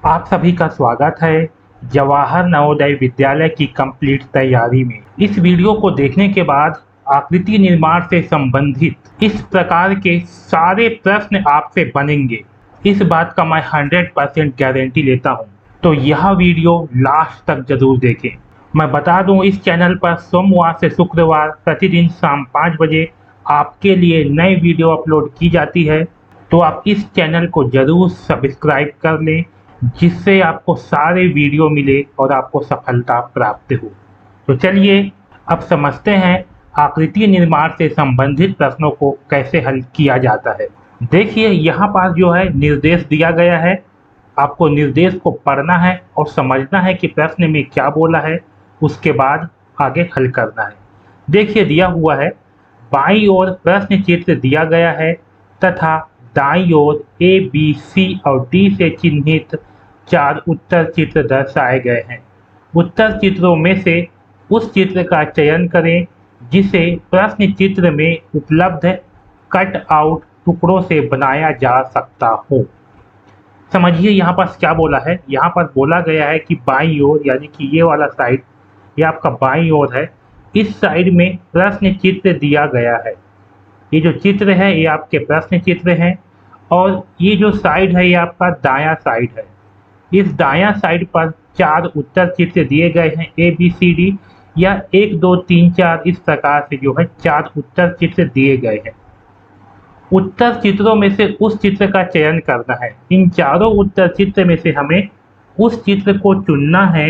आप सभी का स्वागत है जवाहर नवोदय विद्यालय की कंप्लीट तैयारी में। इस वीडियो को देखने के बाद आकृति निर्माण से संबंधित इस प्रकार के सारे प्रश्न आपसे बनेंगे, इस बात का मैं 100% गारंटी लेता हूं। तो यह वीडियो लास्ट तक जरूर देखें। मैं बता दूं, इस चैनल पर सोमवार से शुक्रवार प्रतिदिन शाम 5 बजे आपके लिए नई वीडियो अपलोड की जाती है, तो आप इस चैनल को जरूर सब्सक्राइब कर लें, जिससे आपको सारे वीडियो मिले और आपको सफलता प्राप्त हो। तो चलिए अब समझते हैं आकृति निर्माण से संबंधित प्रश्नों को कैसे हल किया जाता है। देखिए यहाँ पास जो है निर्देश दिया गया है, आपको निर्देश को पढ़ना है और समझना है कि प्रश्न में क्या बोला है, उसके बाद आगे हल करना है। देखिए दिया हुआ है, बाईं ओर प्रश्न चित्र दिया गया है तथा दाईं ओर ए बी सी और डी से चिन्हित 4 उत्तर चित्र दर्शाए गए हैं। उत्तर चित्रों में से उस चित्र का चयन करें जिसे प्रश्न चित्र में उपलब्ध कट आउट टुकड़ों से बनाया जा सकता हो। समझिए यहाँ पर क्या बोला है। यहाँ पर बोला गया है कि बाईं ओर, यानी कि ये वाला साइड, ये आपका बाईं ओर है। इस साइड में प्रश्न चित्र दिया गया है। ये जो चित्र है ये आपके प्रश्न चित्र हैं, और ये जो साइड है ये आपका दायां साइड है। इस दायां साइड पर 4 उत्तर चित्र दिए गए हैं, ए बी सी डी, या 1 2 3 4 इस प्रकार से जो है 4 उत्तर चित्र दिए गए हैं। उत्तर चित्रों में से उस चित्र का चयन करना है। इन चारों उत्तर चित्र में से हमें उस चित्र को चुनना है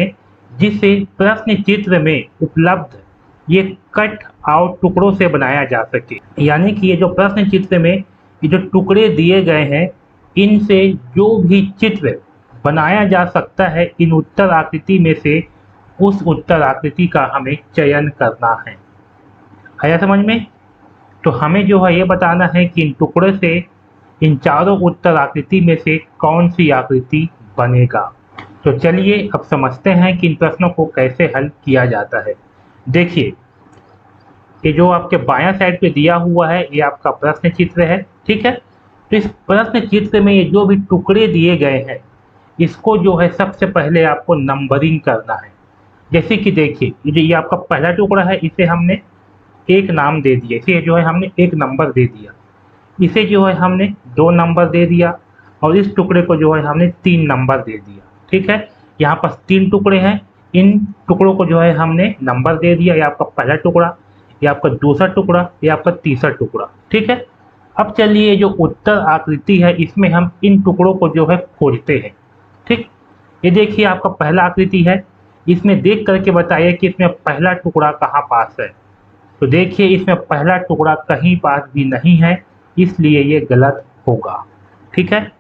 जिसे प्रश्न चित्र में उपलब्ध ये कट आउट टुकड़ों से बनाया जा सके। यानी कि ये जो प्रश्न चित्र में ये जो टुकड़े दिए गए हैं, इनसे जो भी चित्र बनाया जा सकता है इन उत्तर आकृति में से, उस उत्तर आकृति का हमें चयन करना है। आया समझ में? तो हमें जो है ये बताना है कि इन टुकड़े से इन चारों उत्तर आकृति में से कौन सी आकृति बनेगा। तो चलिए अब समझते हैं कि इन प्रश्नों को कैसे हल किया जाता है। देखिए ये जो आपके बायां साइड पे दिया हुआ है ये आपका प्रश्न चित्र है, ठीक है। तो इस प्रश्न चित्र में ये जो भी टुकड़े दिए गए हैं, इसको जो है सबसे पहले आपको नंबरिंग करना है। जैसे कि देखिए ये आपका पहला टुकड़ा है, इसे हमने एक नाम दे दिया, इसे जो है हमने एक नंबर दे दिया। इसे जो है हमने 2 नंबर दे दिया, और इस टुकड़े को जो है हमने 3 नंबर दे दिया, ठीक है। यहाँ पर 3 टुकड़े हैं, इन टुकड़ों को जो है हमने नंबर दे दिया। ये आपका पहला टुकड़ा, ये आपका दूसरा टुकड़ा, ये आपका तीसरा टुकड़ा, ठीक है। अब चलिए जो उत्तर आकृति है इसमें हम इन टुकड़ों को जो है खोजते हैं, ठीक। ये देखिए आपका पहला आकृति है, इसमें देख करके बताइए कि इसमें पहला टुकड़ा कहाँ पास है। तो देखिए इसमें पहला टुकड़ा कहीं पास भी नहीं है, इसलिए ये गलत होगा, ठीक है।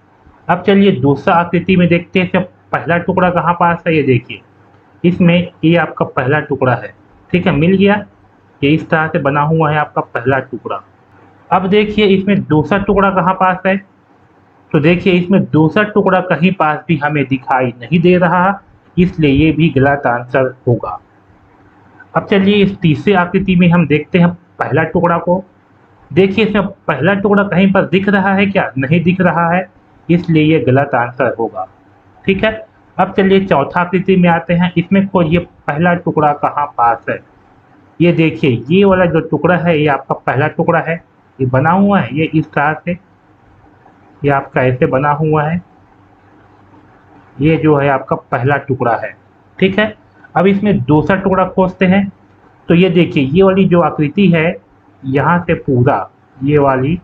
अब चलिए दूसरा आकृति में देखते हैं इसमें पहला टुकड़ा कहाँ पास है। ये देखिए इसमें ये आपका पहला टुकड़ा है, ठीक है, मिल गया। ये इस तरह से बना हुआ है आपका पहला टुकड़ा। अब देखिए इसमें दूसरा टुकड़ा कहाँ पास है। तो देखिए इसमें दूसरा टुकड़ा कहीं पास भी हमें दिखाई नहीं दे रहा, इसलिए ये भी गलत आंसर होगा। अब चलिए इस तीसरी आकृति में हम देखते हैं पहला टुकड़ा को। देखिए इसमें पहला टुकड़ा कहीं पर दिख रहा है क्या? नहीं दिख रहा है, इसलिए ये गलत आंसर होगा, ठीक है। अब चलिए चौथा आकृति में आते हैं, इसमें खोजिए पहला टुकड़ा कहाँ पास है। ये देखिए ये वाला जो टुकड़ा है ये आपका पहला टुकड़ा है, ये बना हुआ है, ये इस तरह से, ये आपका ऐसे बना हुआ है। ये जो है आपका पहला टुकड़ा है, ठीक है। अब इसमें दूसरा टुकड़ा खोजते हैं। तो ये देखिए ये वाली जो आकृति है, यहाँ से पूरा ये वाली,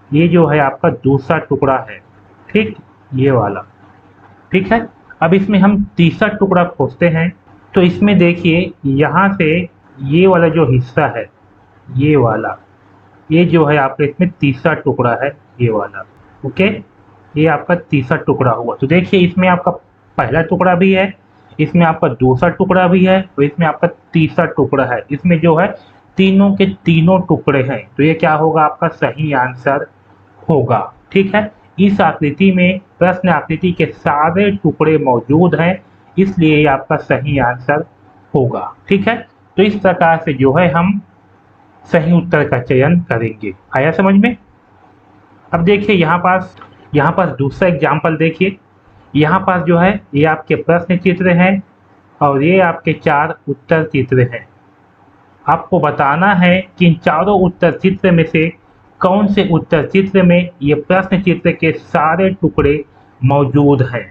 ये जो है आपका दूसरा टुकड़ा है, ठीक, ये वाला, ठीक है। अब इसमें हम तीसरा टुकड़ा खोजते हैं। तो इसमें देखिए यहाँ से ये वाला जो हिस्सा है, ये वाला, ये जो है आपका इसमें तीसरा टुकड़ा है, ये वाला, ओके। ये आपका तीसरा टुकड़ा हुआ। तो देखिए इसमें आपका पहला टुकड़ा भी है, इसमें आपका दूसरा टुकड़ा भी है, और इसमें आपका तीसरा टुकड़ा है। इसमें जो है तीनों के तीनों टुकड़े हैं, तो ये क्या होगा? आपका सही आंसर होगा, ठीक है। इस आकृति में, प्रश्न आकृति के सारे टुकड़े मौजूद हैं, इसलिए ये आपका सही आंसर होगा, ठीक है। तो इस प्रकार से जो है हम सही उत्तर का चयन करेंगे। आया समझ में? अब देखिए यहाँ पर दूसरा एग्जाम्पल देखिए। यहाँ पर जो है ये आपके प्रश्न चित्र हैं और ये आपके 4 उत्तर चित्र हैं। आपको बताना है कि इन चारों उत्तर चित्र में से कौन से उत्तर चित्र में ये प्रश्न चित्र के सारे टुकड़े मौजूद हैं।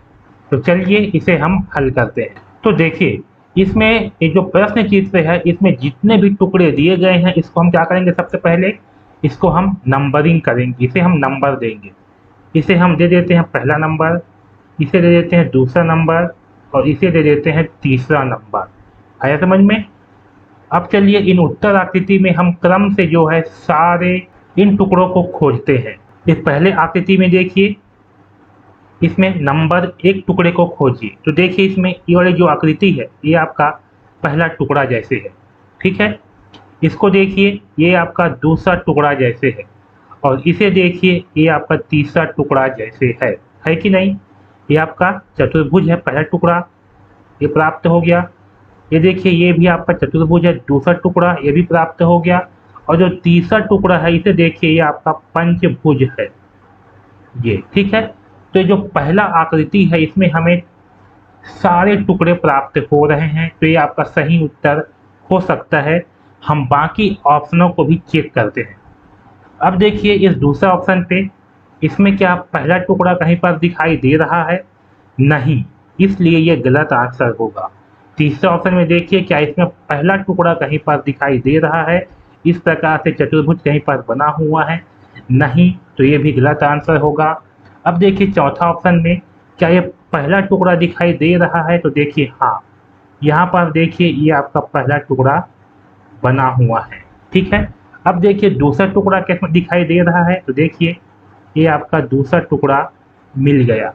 तो चलिए इसे हम हल करते हैं। तो देखिए, इसमें ये जो प्रश्न चित्र है इसमें जितने भी टुकड़े दिए गए हैं इसको हम क्या करेंगे, सबसे पहले इसको हम नंबरिंग करेंगे, इसे हम नंबर देंगे। इसे हम दे देते हैं पहला नंबर, इसे दे देते हैं दूसरा नंबर और इसे दे देते हैं तीसरा नंबर। आया समझ में। अब चलिए इन उत्तर आकृति में हम क्रम से जो है सारे इन टुकड़ों को खोजते हैं। इस पहले आकृति में देखिए, इसमें नंबर 1 टुकड़े को खोजिए। तो देखिए इसमें ये वाली जो आकृति है ये आपका पहला टुकड़ा जैसे है, ठीक है। इसको देखिए, ये आपका दूसरा टुकड़ा जैसे है और इसे देखिए ये आपका तीसरा टुकड़ा जैसे है कि नहीं। ये आपका चतुर्भुज है, पहला टुकड़ा ये प्राप्त हो गया। ये देखिए ये भी आपका चतुर्भुज है, दूसरा टुकड़ा ये भी प्राप्त हो गया। और जो तीसरा टुकड़ा है इसे देखिए ये आपका पंचभुज है, ये ठीक है। तो जो पहला आकृति है इसमें हमें सारे टुकड़े प्राप्त हो रहे हैं, तो ये आपका सही उत्तर हो सकता है। हम बाकी ऑप्शनों को भी चेक करते हैं। अब देखिए इस दूसरा ऑप्शन पे, इसमें क्या पहला टुकड़ा कहीं पर दिखाई दे रहा है? नहीं, इसलिए ये गलत आंसर होगा। तीसरा ऑप्शन में देखिए, क्या इसमें पहला टुकड़ा कहीं पर दिखाई दे रहा है? इस प्रकार से चतुर्भुज कहीं पर बना हुआ है? नहीं, तो ये भी गलत आंसर होगा। अब देखिए चौथा ऑप्शन में, क्या ये पहला टुकड़ा दिखाई दे रहा है? तो देखिए हाँ, यहाँ पर देखिए ये आपका पहला टुकड़ा बना हुआ है, ठीक है। अब देखिए दूसरा टुकड़ा कैसे दिखाई दे रहा है? तो देखिए ये आपका दूसरा टुकड़ा मिल गया।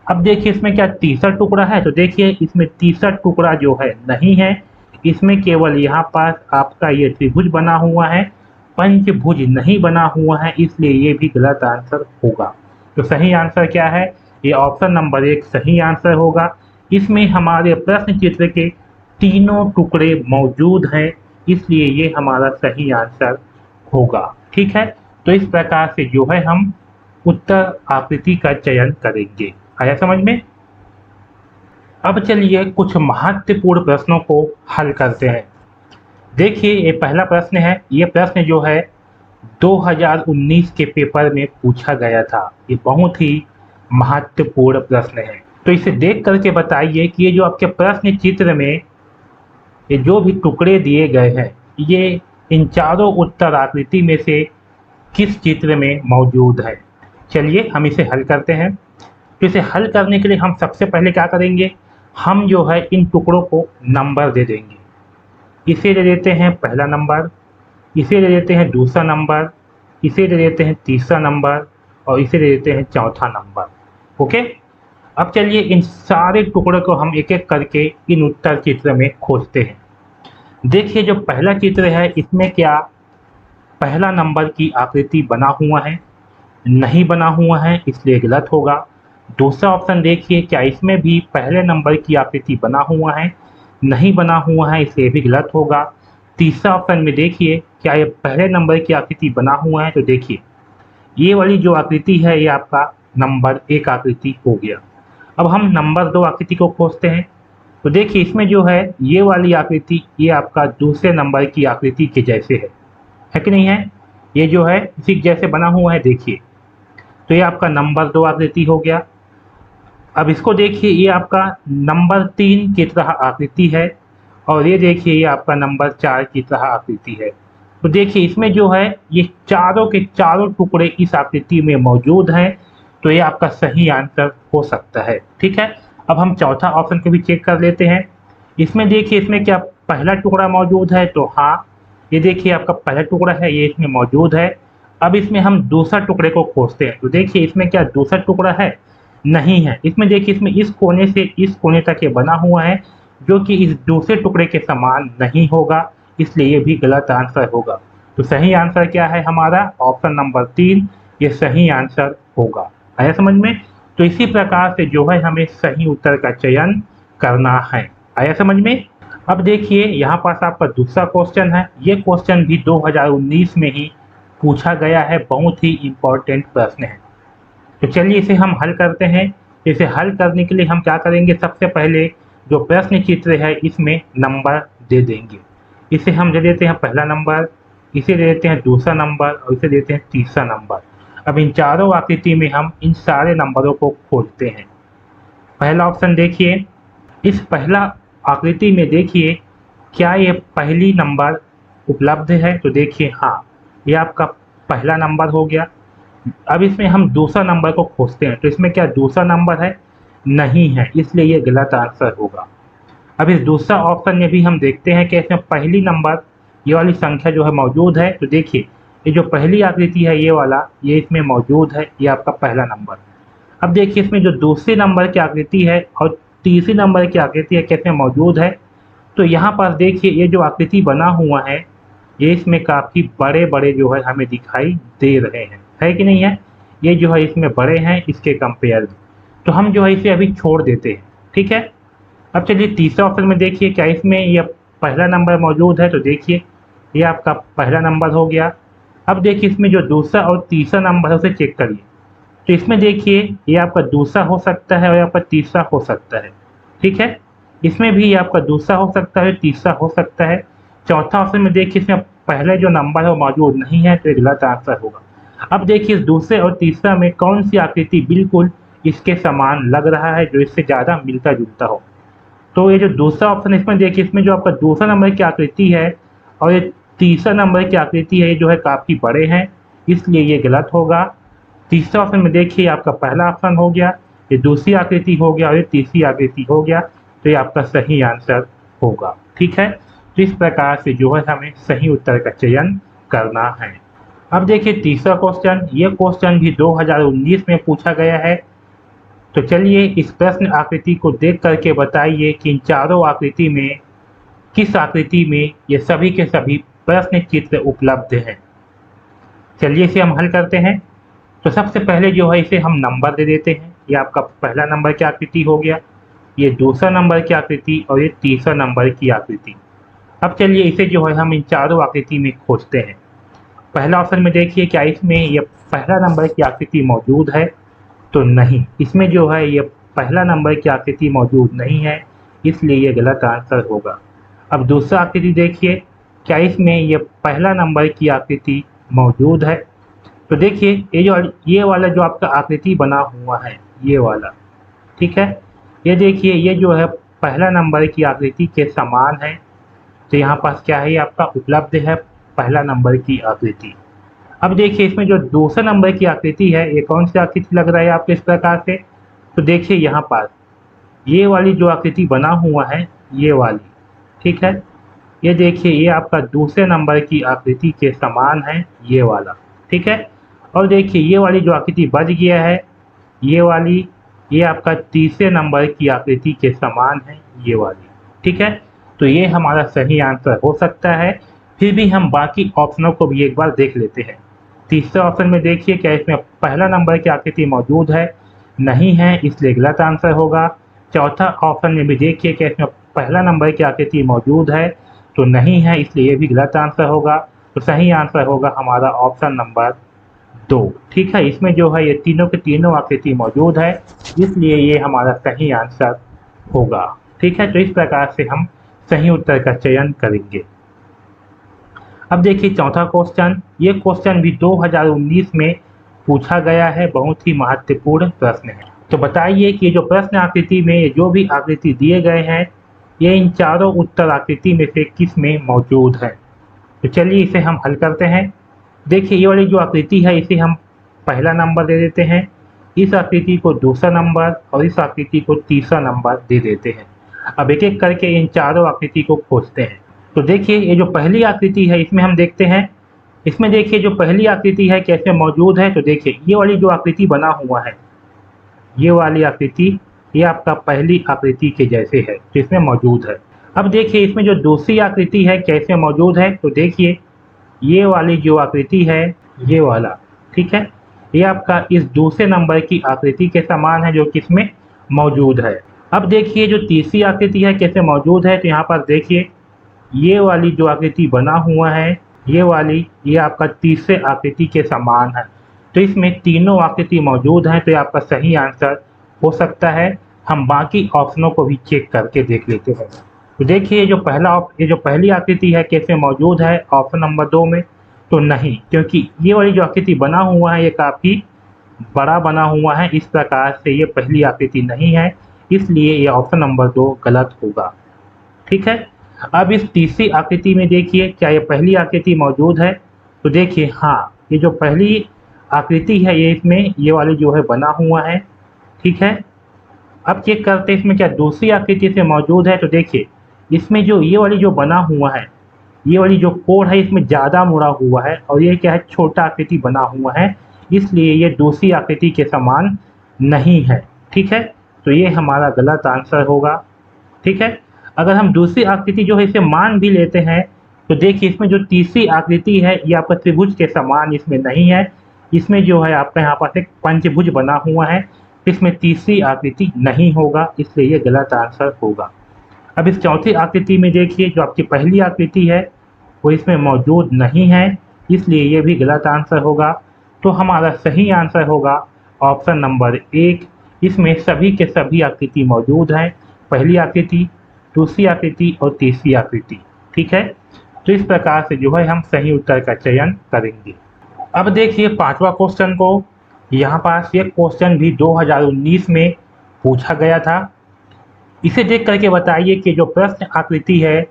अब देखिए इसमें क्या तीसरा टुकड़ा है? तो देखिए इसमें तीसरा टुकड़ा जो है नहीं है, इसमें केवल यहाँ पास आपका ये त्रिभुज बना हुआ है, पंचभुज नहीं बना हुआ है, इसलिए ये भी गलत आंसर होगा। तो सही आंसर क्या है? ये ऑप्शन नंबर 1 सही आंसर होगा। इसमें हमारे प्रश्न चित्र के तीनों टुकड़े मौजूद हैं, इसलिए ये हमारा सही आंसर होगा, ठीक है। तो इस प्रकार से जो है हम उत्तर आकृति का चयन करेंगे। आया समझ में। अब चलिए कुछ महत्वपूर्ण प्रश्नों को हल करते हैं। देखिए ये पहला प्रश्न है, ये प्रश्न जो है 2019 के पेपर में पूछा गया था। ये बहुत ही महत्वपूर्ण प्रश्न है, तो इसे देख करके बताइए कि ये जो आपके प्रश्न चित्र में ये जो भी टुकड़े दिए गए हैं ये इन चारों उत्तर आकृति में से किस चित्र में मौजूद है। चलिए हम इसे हल करते हैं। तो इसे हल करने के लिए हम सबसे पहले क्या करेंगे, हम जो है इन टुकड़ों को नंबर दे देंगे। इसे दे देते हैं पहला नंबर, इसे दे देते हैं दूसरा नंबर, इसे दे देते हैं तीसरा नंबर और इसे दे देते हैं चौथा नंबर। ओके। अब चलिए इन सारे टुकड़ों को हम एक एक करके इन उत्तर चित्र में खोजते हैं। देखिए जो पहला चित्र है इसमें क्या पहला नंबर की आकृति बना हुआ है? नहीं बना हुआ है, इसलिए गलत होगा। दूसरा ऑप्शन देखिए, क्या इसमें भी पहले नंबर की आकृति बना हुआ है? नहीं बना हुआ है, इसलिए भी गलत होगा। तीसरा ऑप्शन में देखिए, क्या ये पहले नंबर की आकृति बना हुआ है? तो देखिए ये वाली जो आकृति है ये आपका नंबर 1 आकृति हो गया। अब हम नंबर 2 आकृति को खोजते हैं। तो देखिए इसमें जो है ये वाली आकृति ये आपका दूसरे नंबर की आकृति के जैसे है कि नहीं है? ये जो है इसी जैसे बना हुआ है, देखिए। तो ये आपका नंबर 2 आकृति हो गया। अब इसको देखिए, ये आपका नंबर 3 की तरह आकृति है और ये देखिए ये आपका नंबर 4 की तरह आकृति है। तो देखिए इसमें जो है ये चारों के चारों टुकड़े इस आकृति में मौजूद हैं, तो ये आपका सही आंसर हो सकता है, ठीक है। अब हम चौथा ऑप्शन को भी चेक कर लेते हैं। इसमें देखिए इसमें क्या पहला टुकड़ा मौजूद है? तो हाँ, ये देखिए आपका पहला टुकड़ा है, ये इसमें मौजूद है। अब इसमें हम दूसरा टुकड़े को खोजते हैं। तो देखिए इसमें क्या दूसरा टुकड़ा है? नहीं है। इसमें देखिए इसमें इस कोने से इस कोने तक ये बना हुआ है, जो कि इस दूसरे टुकड़े के समान नहीं होगा, इसलिए ये भी गलत आंसर होगा। तो सही आंसर क्या है हमारा? ऑप्शन नंबर 3 ये सही आंसर होगा। आया समझ में। तो इसी प्रकार से जो है हमें सही उत्तर का चयन करना है। आया समझ में। अब देखिए यहाँ पास आपका दूसरा क्वेश्चन है। ये क्वेश्चन भी 2019 में ही पूछा गया है, बहुत ही इम्पोर्टेंट प्रश्न है। तो चलिए इसे हम हल करते हैं। इसे हल करने के लिए हम क्या करेंगे, सबसे पहले जो प्रश्न चित्र है इसमें नंबर दे देंगे। इसे हम दे देते हैं पहला नंबर, इसे दे देते हैं दूसरा नंबर और इसे देते हैं तीसरा नंबर। अब इन चारों आकृति में हम इन सारे नंबरों को खोजते हैं। पहला ऑप्शन देखिए, इस पहला आकृति में देखिए क्या ये पहली नंबर उपलब्ध है, तो देखिए हाँ, ये आपका पहला नंबर हो गया। अब इसमें हम दूसरा नंबर को खोजते हैं, तो इसमें क्या दूसरा नंबर है, नहीं है, इसलिए ये गलत आंसर होगा। अब इस दूसरा ऑप्शन में भी हम देखते हैं कि इसमें पहली नंबर ये वाली संख्या जो है मौजूद है, तो देखिए ये जो पहली आकृति है ये वाला, ये इसमें मौजूद है, ये आपका पहला नंबर। अब देखिए इसमें जो दूसरे नंबर की आकृति है और तीसरी नंबर की आकृति है कैसे मौजूद है, तो यहाँ पर देखिए ये जो आकृति बना हुआ है ये इसमें काफ़ी बड़े बड़े जो है हमें दिखाई दे रहे हैं, है कि नहीं है, ये जो है इसमें बड़े हैं इसके कंपेयर में, तो हम जो है इसे अभी छोड़ देते हैं। ठीक है, अब चलिए तीसरा ऑप्शन में देखिए क्या इसमें ये पहला नंबर मौजूद है, तो देखिए ये आपका पहला नंबर हो गया। अब देखिए इसमें जो दूसरा और तीसरा नंबर है उसे चेक करिए, तो इसमें देखिए ये आपका दूसरा हो सकता है और यहाँ पर तीसरा हो सकता है। ठीक है, इसमें भी ये आपका दूसरा हो सकता है, तीसरा हो सकता है। चौथा ऑप्शन में देखिए इसमें पहले जो नंबर है वो मौजूद नहीं है, तो ये गलत आंसर होगा। अब देखिए इस दूसरे और तीसरा में कौन सी आकृति बिल्कुल इसके समान लग रहा है, जो इससे ज़्यादा मिलता जुलता हो, तो ये जो दूसरा ऑप्शन इसमें देखिए इसमें जो आपका दूसरा नंबर की आकृति है और ये तीसरा नंबर की आकृति है ये जो है काफ़ी बड़े हैं, इसलिए ये गलत होगा। तीसरा ऑप्शन में देखिए आपका पहला ऑप्शन हो गया, ये दूसरी आकृति हो गया और ये तीसरी आकृति हो गया, तो ये आपका सही आंसर होगा। ठीक है, तो इस प्रकार से जो है हमें सही उत्तर का चयन करना है। अब देखिए तीसरा क्वेश्चन, ये क्वेश्चन भी 2019 में पूछा गया है, तो चलिए इस प्रश्न आकृति को देख करके बताइए कि इन चारों आकृति में किस आकृति में ये सभी के सभी प्रश्न चित्र उपलब्ध हैं। चलिए इसे हम हल करते हैं। तो सबसे पहले जो है इसे हम नंबर दे देते हैं, ये आपका पहला नंबर की आकृति हो गया, ये दूसरा नंबर की आकृति और ये तीसरा नंबर की आकृति। अब चलिए इसे जो है हम इन चारों आकृति में खोजते हैं। पहला ऑप्शन में देखिए क्या इसमें ये पहला नंबर की आकृति मौजूद है, तो नहीं, इसमें जो है ये पहला नंबर की आकृति मौजूद नहीं है, इसलिए ये गलत आंसर होगा। अब दूसरा आकृति देखिए क्या इसमें ये पहला नंबर की आकृति मौजूद है, तो देखिए ये वाला जो आपका आकृति बना हुआ है ये वाला, ठीक है, ये देखिए ये जो है पहला नंबर की आकृति के समान है, तो यहाँ पास क्या है, ये आपका उपलब्ध है पहला नंबर की आकृति। अब देखिए इसमें जो दूसरा नंबर की आकृति है ये कौन सी आकृति लग रहा है आपको इस प्रकार से, तो देखिए यहाँ पास ये वाली जो आकृति बना हुआ है ये वाली, ठीक है, ये देखिए ये आपका दूसरे नंबर की आकृति के समान है ये वाला, ठीक है, और देखिए ये वाली जो आकृति बच गया है ये वाली, ये आपका तीसरे नंबर की आकृति के समान है ये वाली, ठीक है, तो ये हमारा सही आंसर हो सकता है। फिर भी हम बाकी ऑप्शनों को भी एक बार देख लेते हैं। तीसरे ऑप्शन में देखिए क्या इसमें पहला नंबर की आकृति मौजूद है, नहीं है, इसलिए गलत आंसर होगा। चौथा ऑप्शन में भी देखिए क्या इसमें पहला नंबर की आकृति मौजूद है, तो नहीं है, इसलिए ये भी गलत आंसर होगा। तो सही आंसर होगा हमारा ऑप्शन नंबर 2, ठीक है, इसमें जो है ये तीनों के तीनों आकृति मौजूद है, इसलिए ये हमारा सही आंसर होगा। ठीक है, तो इस प्रकार से हम सही उत्तर का चयन करेंगे। अब देखिए चौथा क्वेश्चन, ये क्वेश्चन भी 2019 में पूछा गया है, बहुत ही महत्वपूर्ण प्रश्न है। तो बताइए कि जो प्रश्न आकृति में जो भी आकृति दिए गए हैं ये इन चारों उत्तर आकृति में से किस में मौजूद है। तो चलिए इसे हम हल करते हैं। देखिए ये वाली जो आकृति है इसे हम पहला नंबर दे देते हैं, इस आकृति को दूसरा नंबर और इस आकृति को तीसरा नंबर दे देते हैं। अब एक एक करके इन चारों आकृति को खोजते हैं। तो देखिए ये जो पहली आकृति है इसमें हम देखते हैं, इसमें देखिए जो पहली आकृति है कैसे मौजूद है, तो देखिए ये वाली जो आकृति बना हुआ है ये वाली आकृति ये आपका पहली आकृति के जैसे है, तो इसमें मौजूद है। अब देखिए इसमें जो दूसरी आकृति है कैसे मौजूद है, तो देखिए ये वाली जो आकृति है ये वाला, ठीक है, ये आपका इस दूसरे नंबर की आकृति के समान है जो कि इसमें मौजूद है। अब देखिए जो तीसरी आकृति है कैसे मौजूद है, तो यहाँ पर देखिए ये वाली जो आकृति बना हुआ है ये वाली ये आपका तीसरे आकृति के समान है, तो इसमें तीनों आकृति मौजूद हैं, तो ये आपका सही आंसर हो सकता है हम बाकी ऑप्शनों को भी चेक करके देख लेते हैं। तो देखिए ये जो पहली आकृति है कैसे मौजूद है ऑप्शन नंबर 2 में, तो नहीं, क्योंकि ये वाली जो आकृति बना हुआ है ये काफ़ी बड़ा बना हुआ है, इस प्रकार से ये पहली आकृति नहीं है, इसलिए ये ऑप्शन नंबर 2 गलत होगा। ठीक है, अब इस तीसरी आकृति में देखिए क्या ये पहली आकृति मौजूद है, तो देखिए हाँ, ये जो पहली आकृति है ये इसमें ये वाली जो है बना हुआ है। ठीक है, अब चेक करते हैं इसमें क्या दूसरी आकृति से मौजूद है, तो देखिए इसमें जो ये वाली जो बना हुआ है, ये वाली जो कोण है इसमें ज़्यादा मुड़ा हुआ है और ये क्या है छोटा आकृति बना हुआ है, इसलिए ये दूसरी आकृति के समान नहीं है। ठीक है, तो ये हमारा गलत आंसर होगा। ठीक है, अगर हम दूसरी आकृति जो है इसे मान भी लेते हैं, तो देखिए इसमें जो तीसरी आकृति है ये आपका त्रिभुज के समान इसमें नहीं है, इसमें जो है आपका यहाँ पास एक पंचभुज बना हुआ है, इसमें तीसरी आकृति नहीं होगा, इसलिए ये गलत आंसर होगा। अब इस चौथी आकृति में देखिए जो आपकी पहली आकृति है वो इसमें मौजूद नहीं है, इसलिए ये भी गलत आंसर होगा। तो हमारा सही आंसर होगा ऑप्शन नंबर 1, इसमें सभी के सभी आकृति मौजूद हैं, पहली आकृति, दूसरी आकृति और तीसरी आकृति। ठीक है, तो इस प्रकार से जो है हम सही उत्तर का चयन करेंगे। अब देखिए पांचवा क्वेश्चन को, यहाँ पास ये क्वेश्चन भी 2019 में पूछा गया था। इसे देख करके बताइए कि जो प्रश्न आकृति है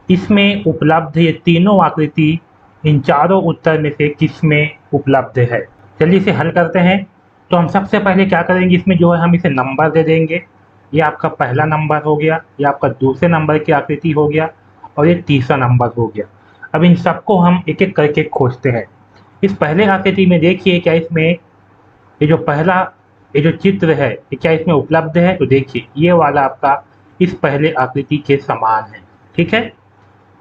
इसमें उपलब्ध ये तीनों आकृति इन चारों उत्तर में से किस में उपलब्ध है। चलिए इसे हल करते हैं। तो हम सबसे पहले क्या करेंगे, इसमें जो है हम इसे नंबर दे देंगे। ये आपका पहला नंबर हो गया, ये आपका दूसरे नंबर की आकृति हो गया और ये तीसरा नंबर हो गया। अब इन सबको हम एक एक करके खोजते हैं। इस पहले आकृति में देखिए क्या इसमें ये जो चित्र है ये क्या इसमें उपलब्ध है, तो देखिए ये वाला आपका इस पहले आकृति के समान है। ठीक है,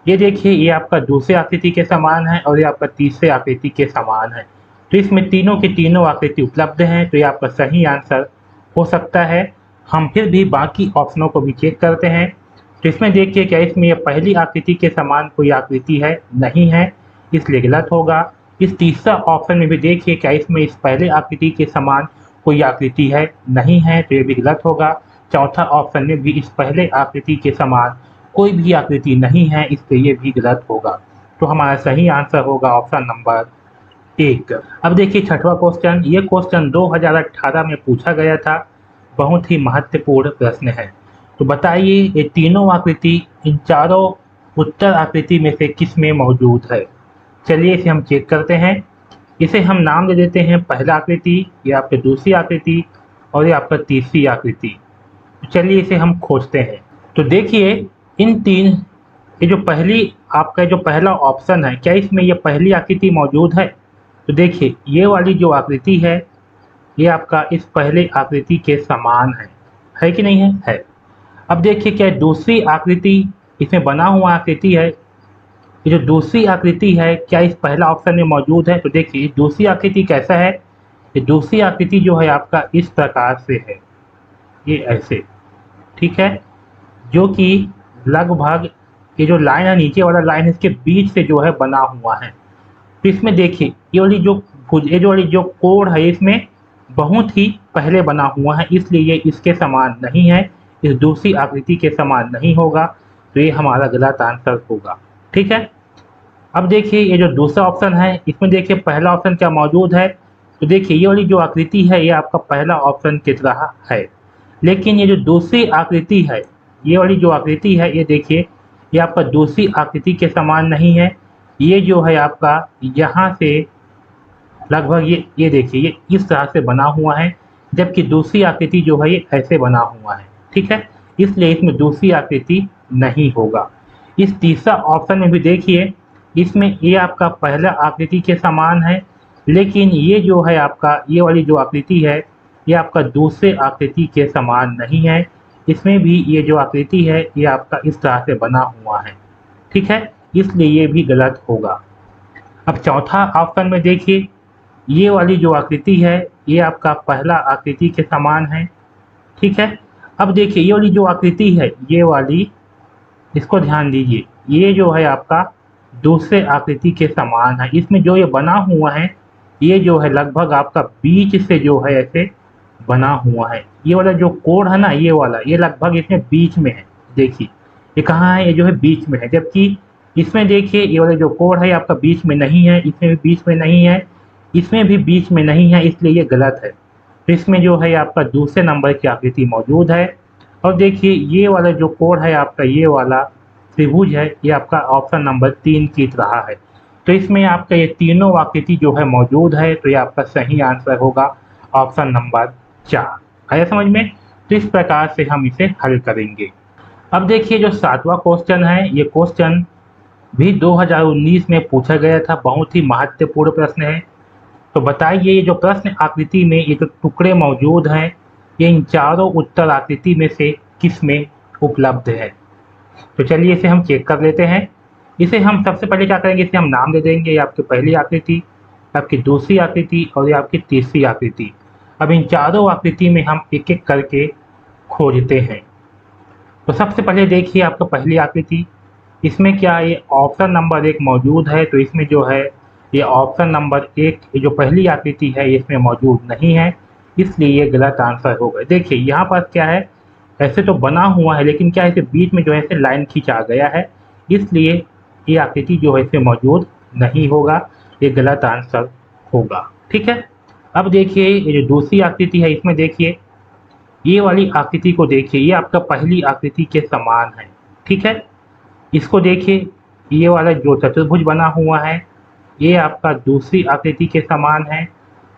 ये देखिए ये आपका दूसरे आकृति के समान है और ये आपका तीसरे आकृति के समान है। तो इसमें तीनों की तीनों आकृति उपलब्ध हैं, तो ये आपका सही आंसर हो सकता है। हम फिर भी बाकी ऑप्शनों को भी चेक करते हैं। तो इसमें देखिए क्या इसमें ये पहली आकृति के समान कोई आकृति है, नहीं है, इसलिए गलत होगा। इस तीसरा ऑप्शन में भी देखिए क्या इसमें इस पहले आकृति के समान कोई आकृति है, नहीं है, तो ये भी गलत होगा। चौथा ऑप्शन में भी इस पहले आकृति के समान कोई भी आकृति नहीं है, इसलिए ये भी गलत होगा। तो हमारा सही आंसर होगा ऑप्शन नंबर 1। अब देखिए छठवां क्वेश्चन, ये क्वेश्चन 2018 में पूछा गया था, बहुत ही महत्वपूर्ण प्रश्न है। तो बताइए ये तीनों आकृति इन चारों उत्तर आकृति में से किस में मौजूद है। चलिए इसे हम चेक करते हैं। इसे हम नाम दे देते हैं पहला आकृति, ये आपकी दूसरी आकृति और ये आपका तीसरी आकृति। तो चलिए इसे हम खोजते हैं। तो देखिए इन तीन, ये जो पहला ऑप्शन है क्या इसमें ये पहली आकृति मौजूद है, तो देखिए ये वाली जो आकृति है ये आपका इस पहले आकृति के समान है कि नहीं है। अब देखिए क्या दूसरी आकृति इसमें बना हुआ आकृति है, ये जो दूसरी आकृति है क्या इस पहला ऑप्शन में मौजूद है, तो देखिए दूसरी आकृति कैसा है, ये दूसरी आकृति जो है आपका इस प्रकार से है, ये ऐसे। ठीक है, जो कि लगभग ये जो लाइन है नीचे वाला लाइन इसके बीच से जो है बना हुआ है। तो इसमें देखिए ये वाली जो कोण है इसमें बहुत ही पहले बना हुआ है, इसलिए ये इसके समान नहीं है, इस दूसरी आकृति के समान नहीं होगा, तो ये हमारा गलत आंसर होगा। ठीक है, अब देखिए ये जो दूसरा ऑप्शन है इसमें देखिए पहला ऑप्शन क्या मौजूद है, तो देखिए ये वाली जो आकृति है ये आपका पहला ऑप्शन की तरह है, लेकिन ये जो दूसरी आकृति है, ये वाली जो आकृति है ये देखिए ये आपका दूसरी आकृति के समान नहीं है। ये जो है आपका यहाँ से लगभग ये देखिए ये इस तरह से बना हुआ है, जबकि दूसरी आकृति जो है ये ऐसे बना हुआ है। ठीक है, इसलिए इसमें दूसरी आकृति नहीं होगा। इस तीसरा ऑप्शन में भी देखिए इसमें ये आपका पहला आकृति के समान है, लेकिन ये जो है आपका ये वाली जो आकृति है ये आपका दूसरे आकृति के समान नहीं है, इसमें भी ये जो आकृति है ये आपका इस तरह से बना हुआ है। ठीक है, इसलिए ये भी गलत होगा। अब चौथा ऑप्शन में देखिए ये वाली जो आकृति है ये आपका पहला आकृति के समान है। ठीक है, अब देखिए ये वाली जो आकृति है ये वाली, इसको ध्यान दीजिए, ये जो है आपका दूसरे आकृति के समान है, इसमें जो ये बना हुआ है ये जो है लगभग आपका बीच से जो है ऐसे बना हुआ है। ये वाला जो कोड है ना, ये वाला, ये लगभग इसमें बीच में है। देखिए ये कहाँ है, ये जो है बीच में है, जबकि इसमें देखिए ये वाला जो कोड है आपका बीच में नहीं है, इसमें भी बीच में नहीं है, इसमें भी बीच में नहीं है, इसलिए ये गलत है। तो इसमें जो है आपका दूसरे नंबर की आकृति मौजूद है। और देखिए ये वाला जो कोड है आपका, ये वाला त्रिभुज है, ये आपका ऑप्शन नंबर 3 की रहा है। तो इसमें आपका ये तीनों आकृति जो है मौजूद है, तो ये आपका सही आंसर होगा ऑप्शन नंबर 4। आया समझ में? तो इस प्रकार से हम इसे हल करेंगे। अब देखिए जो 7वां क्वेश्चन है, ये क्वेश्चन भी 2019 में पूछा गया था, बहुत ही महत्वपूर्ण प्रश्न है। तो बताइए ये जो प्रश्न आकृति में ये जो टुकड़े मौजूद हैं, ये इन चारों उत्तर आकृति में से किस में उपलब्ध है? तो चलिए इसे हम चेक कर लेते हैं। इसे हम सबसे पहले क्या करेंगे, इसे हम नाम दे देंगे। ये आपकी पहली आकृति, आपकी दूसरी आकृति और ये आपकी तीसरी आकृति। अब इन चारों आकृति में हम एक एक करके खोजते हैं। तो सबसे पहले देखिए आपका पहली आकृति, इसमें क्या ये ऑप्शन नंबर 1 मौजूद है, तो इसमें जो है ये ऑप्शन नंबर 1 ये जो पहली आकृति है इसमें मौजूद नहीं है, इसलिए ये गलत आंसर होगा। देखिए यहाँ पर क्या है, ऐसे तो बना हुआ है लेकिन क्या है, इसे बीच में जो है इसे लाइन खींचा गया है, इसलिए ये आकृति जो है इसमें मौजूद नहीं होगा, ये गलत आंसर होगा। ठीक है। अब देखिए ये जो दूसरी आकृति है, इसमें देखिए ये वाली आकृति को देखिए, ये आपका पहली आकृति के समान है। ठीक है। इसको देखिए, ये वाला जो चतुर्भुज बना हुआ है ये आपका दूसरी आकृति के समान है,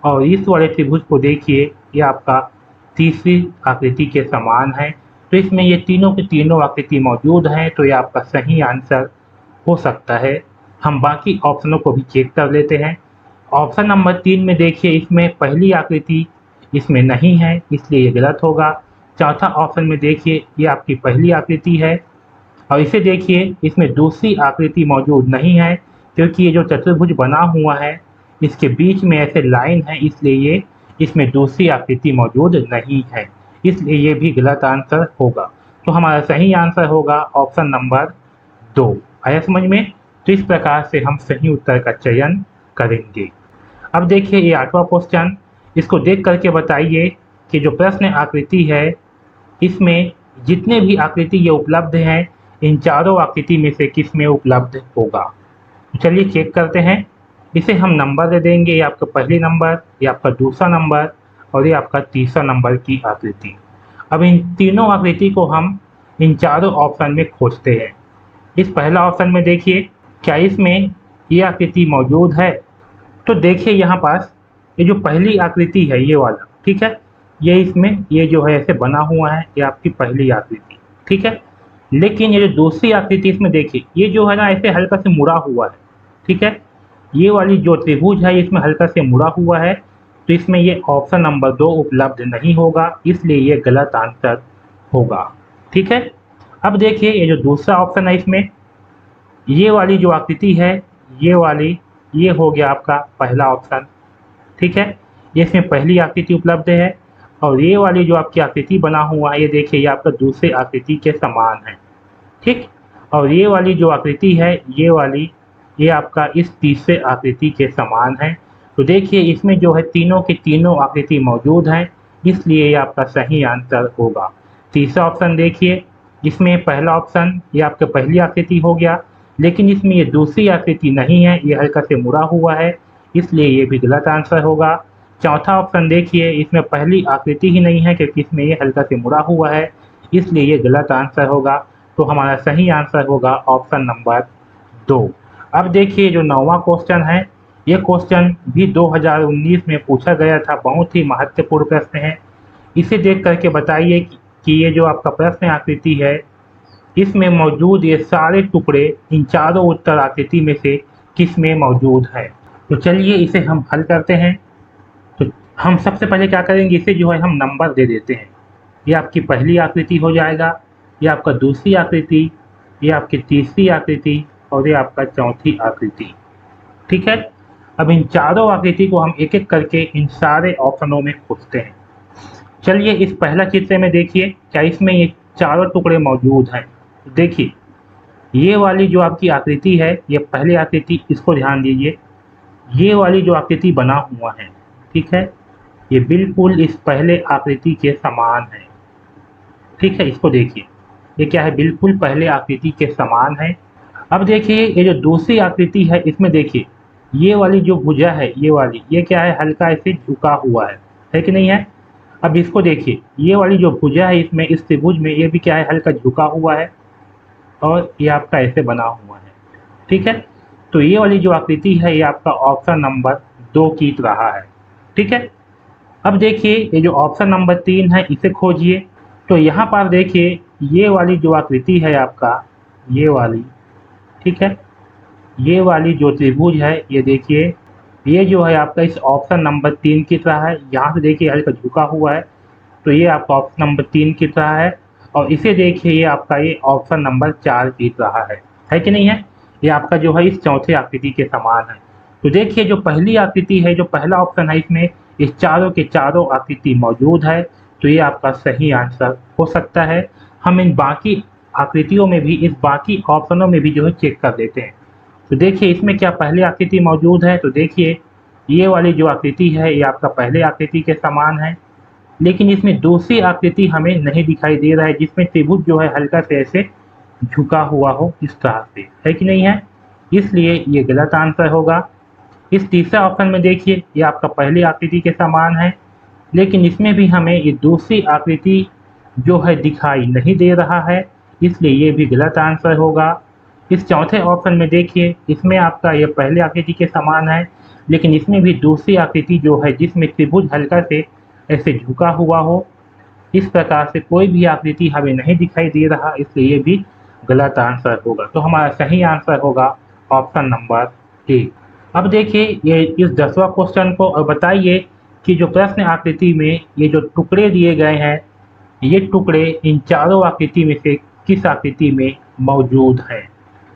और इस वाले त्रिभुज को देखिए, ये आपका तीसरी आकृति के समान है। तो इसमें ये तीनों की तीनों आकृति मौजूद हैं, तो ये आपका सही आंसर हो सकता है। हम बाकी ऑप्शनों को भी चेक कर लेते हैं। ऑप्शन नंबर 3 में देखिए, इसमें पहली आकृति इसमें नहीं है, इसलिए ये गलत होगा। चौथा ऑप्शन में देखिए, ये आपकी पहली आकृति है, और इसे देखिए इसमें दूसरी आकृति मौजूद नहीं है, क्योंकि ये जो चतुर्भुज बना हुआ है इसके बीच में ऐसे लाइन है, इसलिए ये इसमें दूसरी आकृति मौजूद नहीं है, इसलिए ये भी गलत आंसर होगा। तो हमारा सही आंसर होगा ऑप्शन नंबर 2। आया समझ में? तो इस प्रकार से हम सही उत्तर का चयन करेंगे। अब देखिए ये 8वां क्वेश्चन, इसको देख करके बताइए कि जो प्रश्न आकृति है इसमें जितने भी आकृति ये उपलब्ध हैं, इन चारों आकृति में से किस में उपलब्ध होगा। चलिए चेक करते हैं। इसे हम नंबर दे देंगे, ये आपका पहली नंबर, ये आपका दूसरा नंबर और ये आपका तीसरा नंबर की आकृति। अब इन तीनों आकृति को हम इन चारों ऑप्शन में खोजते हैं। इस पहला ऑप्शन में देखिए, क्या इसमें ये आकृति मौजूद है? तो देखिए यहाँ पास ये जो पहली आकृति है ये वाला, ठीक है, ये इसमें ये जो है ऐसे बना हुआ है, ये आपकी पहली आकृति। ठीक है। लेकिन ये जो दूसरी आकृति इसमें देखिए, ये जो है ना ऐसे हल्का से मुड़ा हुआ है। ठीक है। ये वाली जो त्रिभुज है इसमें हल्का से मुड़ा हुआ है, तो इसमें ये ऑप्शन नंबर 2 उपलब्ध नहीं होगा, इसलिए ये गलत आंसर होगा। ठीक है। अब देखिए ये जो दूसरा ऑप्शन है, इसमें ये वाली जो आकृति है, ये वाली, ये हो गया आपका पहला ऑप्शन। ठीक है। ये इसमें पहली आकृति उपलब्ध है, और ये वाली जो आपकी आकृति बना हुआ है, ये देखिए ये आपका दूसरे आकृति के समान है। ठीक। और ये वाली जो आकृति है, ये वाली, ये आपका इस तीसरे आकृति के समान है। तो देखिए इसमें जो है तीनों की तीनों आकृति मौजूद हैं, इसलिए ये आपका सही आंसर होगा। तीसरा ऑप्शन देखिए, इसमें पहला ऑप्शन ये आपका पहली आकृति हो गया, लेकिन इसमें ये दूसरी आकृति नहीं है, ये हल्का से मुड़ा हुआ है, इसलिए ये भी गलत आंसर होगा। चौथा ऑप्शन देखिए, इसमें पहली आकृति ही नहीं है, क्योंकि इसमें ये हल्का से मुड़ा हुआ है, इसलिए ये गलत आंसर होगा। तो हमारा सही आंसर होगा ऑप्शन नंबर 2। अब देखिए जो 9वां क्वेश्चन है, ये क्वेश्चन भी 2019 में पूछा गया था, बहुत ही महत्वपूर्ण प्रश्न है। इसे देख करके बताइए कि ये जो आपका प्रश्न आकृति है इसमें मौजूद ये सारे टुकड़े इन चारों उत्तर आकृति में से किस में मौजूद है। तो चलिए इसे हम हल करते हैं। तो हम सबसे पहले क्या करेंगे, इसे जो है हम नंबर दे देते हैं। ये आपकी पहली आकृति हो जाएगा, ये आपका दूसरी आकृति, ये आपकी तीसरी आकृति और ये आपका चौथी आकृति। ठीक है। अब इन चारों आकृति को हम एक एक करके इन सारे ऑप्शनों में खोजते हैं। चलिए इस पहला चित्र में देखिए, क्या इसमें ये चारों टुकड़े मौजूद हैं। देखिए ये वाली जो आपकी आकृति है, ये पहली आकृति, इसको ध्यान दीजिए। ये वाली जो आकृति बना हुआ है, ठीक है, ये बिल्कुल इस पहले आकृति के समान है। ठीक है, इसको देखिए, ये क्या है, बिल्कुल पहले आकृति के समान है। अब देखिए ये जो दूसरी आकृति है, इसमें देखिए ये वाली जो भुजा है, ये वाली, ये क्या है, हल्का ऐसे झुका हुआ है कि नहीं है। अब इसको देखिए, ये वाली जो भुजा है इसमें, इस त्रिभुज में, ये भी क्या है, हल्का झुका हुआ है और ये आपका ऐसे बना हुआ है। ठीक है, तो ये वाली जो आकृति है ये आपका ऑप्शन नंबर 2 की रहा है। ठीक है, अब देखिए ये जो ऑप्शन नंबर 3 है इसे खोजिए। तो यहाँ पर देखिए ये वाली जो आकृति है आपका, ये वाली, ठीक है, ये वाली जो त्रिभुज है, ये देखिए ये जो है आपका इस ऑप्शन नंबर 3 की तरह है। यहाँ से देखिए हल्का झुका हुआ है, तो ये आपका ऑप्शन नंबर 3 की तरह है। और इसे देखिए ये आपका ये ऑप्शन नंबर 4 की तरह है कि नहीं है। ये आपका जो है इस चौथे आकृति के समान है। तो देखिए जो पहली आकृति है, जो पहला ऑप्शन है, इसमें इस चारों के चारों आकृति मौजूद है, तो ये आपका सही आंसर हो सकता है। हम इन बाकी आकृतियों में भी, इस बाकी ऑप्शनों में भी जो है चेक कर देते हैं। तो देखिए इसमें क्या पहली आकृति मौजूद है, तो देखिए ये वाली जो आकृति है ये आपका पहले आकृति के समान है, लेकिन इसमें दूसरी आकृति हमें नहीं दिखाई दे रहा है, जिसमें त्रिभुज जो है हल्का से ऐसे झुका हुआ हो, इस तरह से, है कि नहीं है। इसलिए ये गलत आंसर होगा। इस तीसरे ऑप्शन में देखिए ये आपका पहली आकृति के समान है, लेकिन इसमें भी हमें ये दूसरी आकृति जो है दिखाई नहीं दे रहा है, इसलिए ये भी गलत आंसर होगा। इस चौथे ऑप्शन में देखिए, इसमें आपका ये पहले आकृति के समान है, लेकिन इसमें भी दूसरी आकृति जो है जिसमें त्रिभुज हल्का से ऐसे झुका हुआ हो, इस प्रकार से कोई भी आकृति हमें नहीं दिखाई दे रहा, इसलिए ये भी गलत आंसर होगा। तो हमारा सही आंसर होगा ऑप्शन नंबर 1। अब देखिए ये इस 10वां क्वेश्चन को, और बताइए कि जो प्रश्न आकृति में ये जो टुकड़े दिए गए हैं, ये टुकड़े इन चारों आकृति में से किस आकृति में मौजूद है।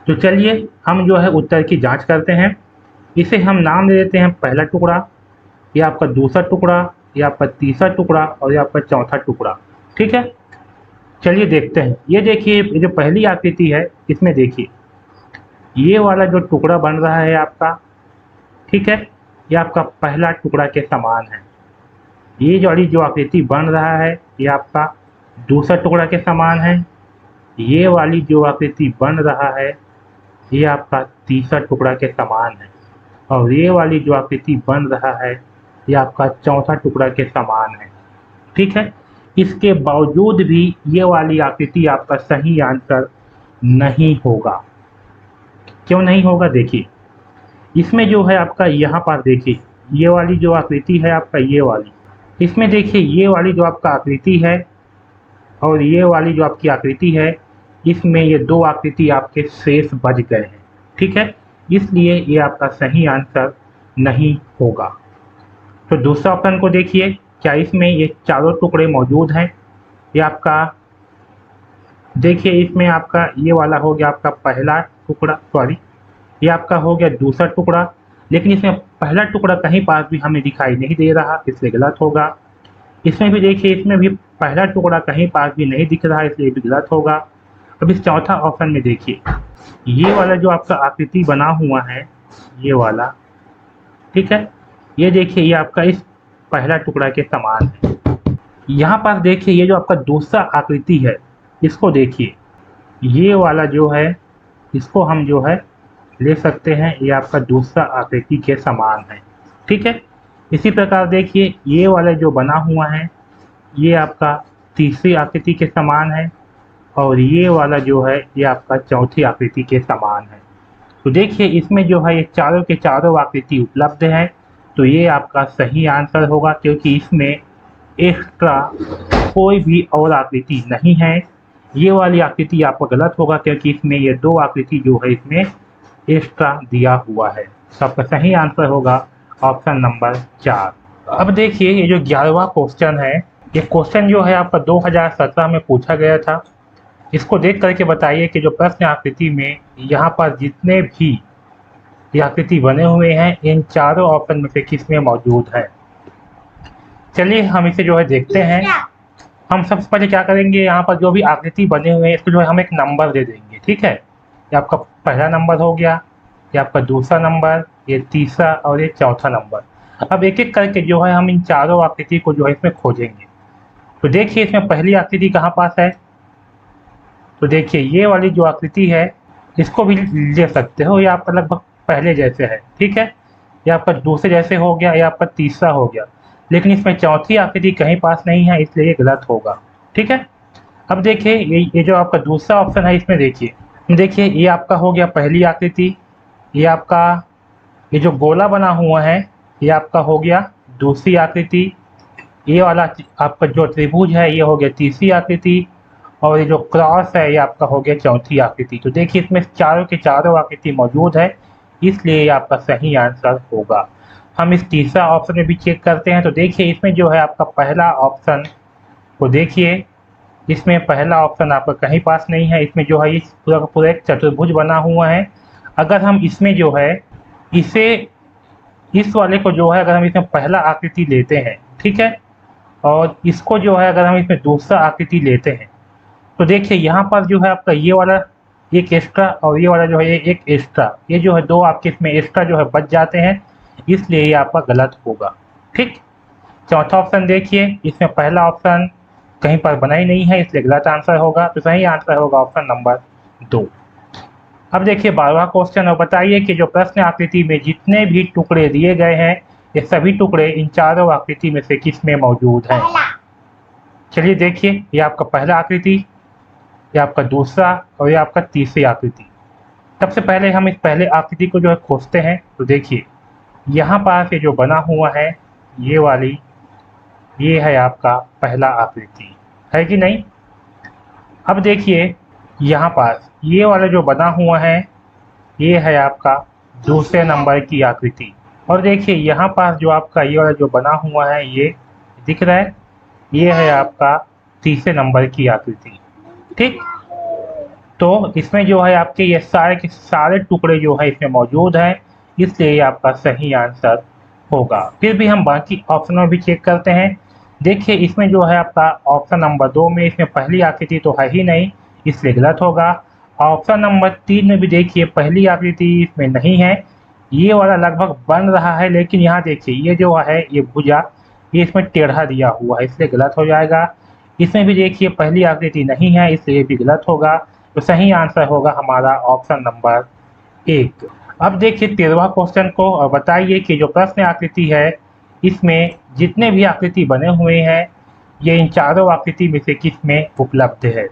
तो चलिए हम जो है उत्तर की जांच करते हैं। इसे हम नाम दे देते हैं पहला टुकड़ा, ये आपका दूसरा टुकड़ा, ये आपका तीसरा टुकड़ा और ये आपका चौथा टुकड़ा। ठीक है, चलिए देखते हैं। ये देखिए ये जो पहली आकृति है, इसमें देखिए ये वाला जो टुकड़ा बन रहा है आपका, ठीक है, ये आपका पहला टुकड़ा के समान है। ये वाली जो आकृति बन रहा है ये आपका दूसरा टुकड़ा के समान है। ये वाली जो आकृति बन रहा है ये आपका तीसरा टुकड़ा के समान है, और ये वाली जो आकृति बन रहा है ये आपका चौथा टुकड़ा के समान है। ठीक है, इसके बावजूद भी ये वाली आकृति आपका सही आंसर नहीं होगा। क्यों नहीं होगा, देखिए इसमें जो है आपका, यहाँ पर देखिए ये वाली जो आकृति है आपका, ये वाली, इसमें देखिए ये वाली जो आपका आकृति है और ये वाली जो आपकी आकृति है, इसमें ये दो आकृति आपके शेष बच गए हैं। ठीक है, इसलिए ये आपका सही आंसर नहीं होगा। तो दूसरा ऑप्शन को देखिए, क्या इसमें ये चारों टुकड़े मौजूद हैं। ये आपका देखिए, इसमें आपका ये वाला हो गया आपका पहला टुकड़ा, सॉरी ये आपका हो गया दूसरा टुकड़ा, लेकिन इसमें पहला टुकड़ा कहीं पास भी हमें दिखाई नहीं दे रहा, इसलिए गलत होगा। इसमें भी देखिए, इसमें भी पहला टुकड़ा कहीं पास भी नहीं दिख रहा है, इसलिए भी गलत होगा। अब इस चौथा ऑप्शन में देखिए, ये वाला जो आपका आकृति बना हुआ है, ये वाला, ठीक है, ये देखिए ये आपका इस पहला टुकड़ा के समान है। यहाँ पर देखिए ये जो आपका दूसरा आकृति है, इसको देखिए, ये वाला जो है इसको हम जो है ले सकते हैं, ये आपका दूसरा आकृति के समान है। ठीक है, इसी प्रकार देखिए ये वाला जो बना हुआ है ये आपका तीसरी आकृति के समान है, और ये वाला जो है ये आपका चौथी आकृति के समान है। तो देखिए इसमें जो है ये चारों के चारों आकृति उपलब्ध है, तो ये आपका सही आंसर होगा, क्योंकि इसमें एक्स्ट्रा कोई भी और आकृति नहीं है। ये वाली आकृति आपका गलत होगा, क्योंकि इसमें ये दो आकृति जो है इसमें एक्स्ट्रा दिया हुआ है। तो आपका सही आंसर होगा ऑप्शन नंबर 4। अब देखिए ये जो 11वां क्वेश्चन है, ये क्वेश्चन जो है आपका 2017 में पूछा गया था। इसको देख करके बताइए कि जो प्रश्न आकृति में यहाँ पर जितने भी आकृति बने हुए हैं, इन चारों ऑप्शन में से किस में मौजूद है। चलिए हम इसे जो है देखते हैं। हम सबसे पहले क्या करेंगे, यहाँ पर जो भी आकृति बने हुए हैं इसको जो है हम एक नंबर दे देंगे। ठीक है, ये आपका पहला नंबर हो गया, ये आपका दूसरा नंबर, ये तीसरा और ये चौथा नंबर। अब एक एक करके जो है हम इन चारों आकृति को जो है इसमें खोजेंगे। तो देखिए इसमें पहली आकृति कहाँ पास है, तो देखिए ये वाली जो आकृति है इसको भी ले सकते हो, ये आपका लगभग पहले जैसे है, ठीक है, ये आपका दूसरे जैसे हो गया, ये आपका तीसरा हो गया, लेकिन इसमें चौथी आकृति कहीं पास नहीं है, इसलिए ये गलत होगा, ठीक है। अब देखिए ये जो आपका दूसरा ऑप्शन है इसमें देखिए ये आपका हो गया पहली आकृति, ये आपका ये जो गोला बना हुआ है ये आपका हो गया दूसरी आकृति, ये वाला आपका जो त्रिभुज है ये हो गया तीसरी आकृति, और ये जो क्रॉस है ये आपका हो गया चौथी आकृति। तो देखिए इसमें चारों के चारों आकृति मौजूद है, इसलिए ये आपका सही आंसर होगा। हम इस तीसरा ऑप्शन में भी चेक करते हैं। तो देखिए इसमें जो है आपका पहला ऑप्शन, तो देखिए इसमें पहला ऑप्शन आपका कहीं पास नहीं है, इसमें जो है इस पूरा का पूरा एक चतुर्भुज बना हुआ है। अगर हम इसमें जो है इसे इस वाले को जो है अगर हम इसमें पहला आकृति लेते हैं, ठीक है, और इसको जो है अगर हम इसमें दूसरा आकृति लेते हैं, तो देखिए यहाँ पर जो है आपका ये वाला एक एक्स्ट्रा और ये वाला जो है एक एक्स्ट्रा, ये जो है दो आपके इसमें एक्स्ट्रा जो है बच जाते हैं, इसलिए ये आपका गलत होगा, ठीक। चौथा ऑप्शन देखिए इसमें पहला ऑप्शन कहीं पर बना ही नहीं है, इसलिए गलत आंसर होगा। तो सही आंसर होगा ऑप्शन नंबर 2। अब देखिए 12वां क्वेश्चन, और बताइए कि जो प्रश्न आकृति में जितने भी टुकड़े दिए गए हैं ये सभी टुकड़े इन चारों आकृति में से किस में मौजूद हैं। चलिए देखिए ये आपका पहला आकृति, ये आपका दूसरा और ये आपका तीसरी आकृति। सबसे पहले हम इस पहले आकृति को जो है खोजते हैं। तो देखिए यहाँ पास ये जो बना हुआ है ये वाली, ये है आपका पहला आकृति, है कि नहीं। अब देखिए यहाँ पास ये वाला जो बना हुआ है ये है आपका दूसरे नंबर की आकृति, और देखिए यहाँ पास जो आपका ये वाला जो बना हुआ है ये दिख रहा है, ये है आपका तीसरे नंबर की आकृति, ठीक। तो इसमें जो है आपके ये सारे के सारे टुकड़े जो है इसमें मौजूद हैं, इसलिए ये आपका सही आंसर होगा। फिर भी हम बाकी ऑप्शनों में भी चेक करते हैं। देखिए इसमें जो है आपका ऑप्शन नंबर 2 में इसमें पहली आकृति तो है ही नहीं, इसलिए गलत होगा। ऑप्शन नंबर 3 में भी देखिए पहली आकृति इसमें नहीं है, ये वाला लगभग बन रहा है, लेकिन यहाँ देखिए ये जो है ये भुजा ये इसमें टेढ़ा दिया हुआ है, इसलिए गलत हो जाएगा। इसमें भी देखिए पहली आकृति नहीं है, इसलिए भी गलत होगा। तो सही आंसर होगा हमारा ऑप्शन नंबर 1। अब देखिए 13वां क्वेश्चन को, और बताइए कि जो प्रश्न आकृति है इसमें जितने भी आकृति बने हुए हैं ये इन चारों आकृति में से किस में उपलब्ध है।